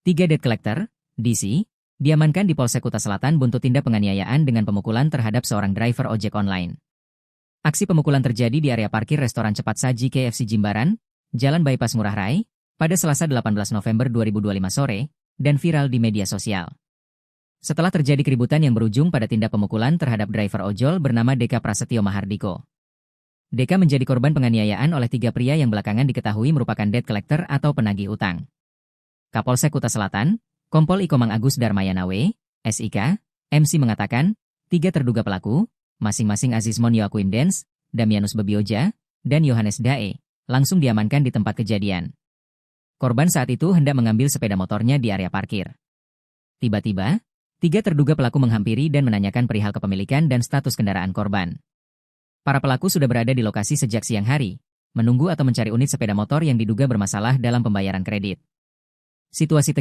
Tiga debt collector, DC, diamankan di Polsek Kuta Selatan buntut tindak penganiayaan dengan pemukulan terhadap seorang driver ojek online. Aksi pemukulan terjadi di area parkir restoran cepat saji KFC Jimbaran, Jalan Bypass Ngurah Rai, pada Selasa 18 November 2025 sore, dan viral di media sosial. Setelah terjadi keributan yang berujung pada tindak pemukulan terhadap driver ojol bernama Deka Prasetyo Mahardiko. Deka menjadi korban penganiayaan oleh tiga pria yang belakangan diketahui merupakan debt collector atau penagih utang. Kapolsek Kuta Selatan, Kompol Ikomang Agus Darmayana W, SIK, MC mengatakan, tiga terduga pelaku, masing-masing Azizmon Yoakuim Dens, Damianus Bebioja, dan Yohanes Dae, langsung diamankan di tempat kejadian. Korban saat itu hendak mengambil sepeda motornya di area parkir. Tiba-tiba, tiga terduga pelaku menghampiri dan menanyakan perihal kepemilikan dan status kendaraan korban. Para pelaku sudah berada di lokasi sejak siang hari, menunggu atau mencari unit sepeda motor yang diduga bermasalah dalam pembayaran kredit. Situasi